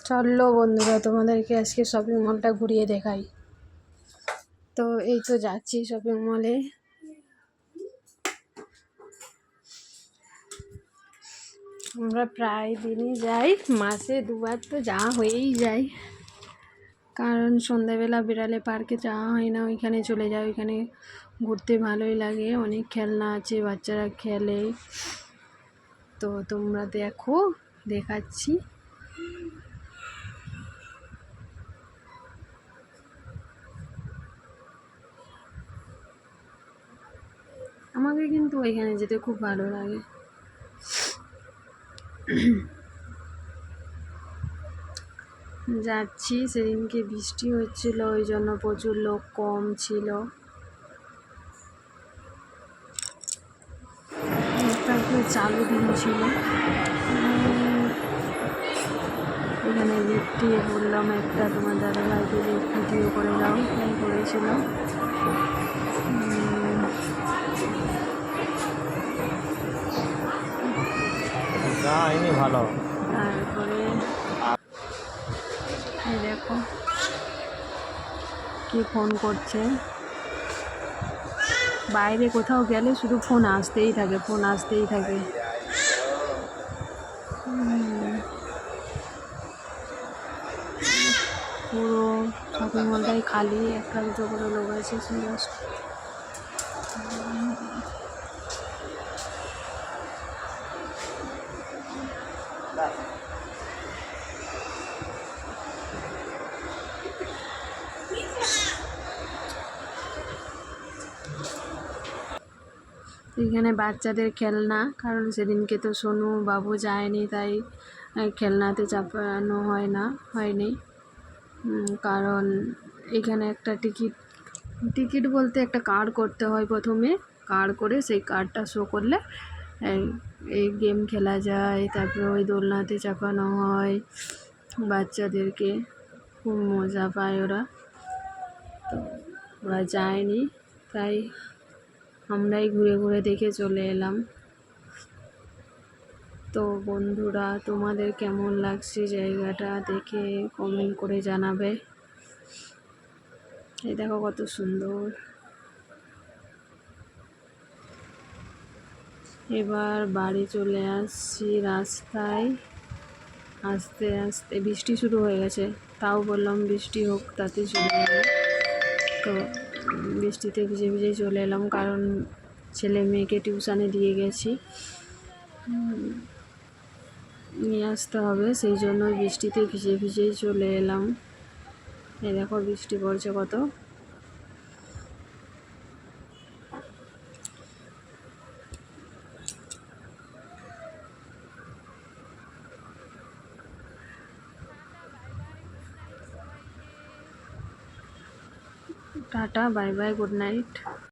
চলো বন্ধুরা, তোমাদেরকে আজকে শপিং মলটা ঘুরিয়ে দেখাই। তো এই তো যাচ্ছি শপিং মলে। আমরা প্রায় দিনই যাই, মাসে দুবার তো যাওয়া হয়েই যায়। কারণ সন্ধ্যাবেলা বিড়ালে পার্কে যাওয়া হয় না, ওইখানে চলে যায়। ওইখানে ঘুরতে ভালোই লাগে, অনেক খেলনা আছে, বাচ্চারা খেলে। তো তোমরা দেখো, দেখাচ্ছি। আমাকে কিন্তু ওইখানে যেতে খুব ভালো লাগে। যাচ্ছি, সেদিনকে বৃষ্টি হচ্ছিল, ওই জন্য প্রচুর লোক কম ছিল। তারপরে চালু দিন ছিল। এখানে লিফট দিয়ে বললাম একটা তোমার দাদাভাইকে যে ভিডিও করে দাও, তাই করেছিল। ভালো। তারপরে দেখো কি ফোন করছে। বাইরে কোথাও গেলে শুধু ফোন আসতেই থাকে, ফোন আসতেই থাকে। পুরো শপিং মলটাই খালি, একটা দুটো করে লোক আছে জাস্ট। এখানে বাচ্চাদের খেলনা, কারণ সেদিনকে তো সোনু বাবু যায়নি, তাই খেলনাতে চাপানো হয়নি। কারণ এখানে একটা টিকিট বলতে একটা কার্ড করতে হয় প্রথমে। কার্ড করে সেই কার্ডটা শো করলে এই গেম খেলা যায়। তারপরে ওই দোলনাতে চাপানো হয় বাচ্চাদেরকে, খুব মজা পায় ওরা। তো ওরা যায়নি, তাই আমরাই ঘুরে ঘুরে দেখে চলে এলাম। তো বন্ধুরা, তোমাদের কেমন লাগছে জায়গাটা দেখে কমেন্ট করে জানাবে। এই দেখো কত সুন্দর। এবার বাড়ি চলে আসছি। রাস্তায় আস্তে আস্তে বৃষ্টি শুরু হয়ে গেছে, তাও বললাম বৃষ্টি হোক, তাতে চলে যাবো। তো বৃষ্টিতে ভিজে ভিজে চলে এলাম, কারণ ছেলে মেয়েকে টিউশনে দিয়ে গেছি, নিয়ে আসতে হবে, সেই জন্য বৃষ্টিতে ভিজে ভিজেই চলে এলাম। এই দেখো বৃষ্টি পড়ছে কত। Tata, bye bye, good night.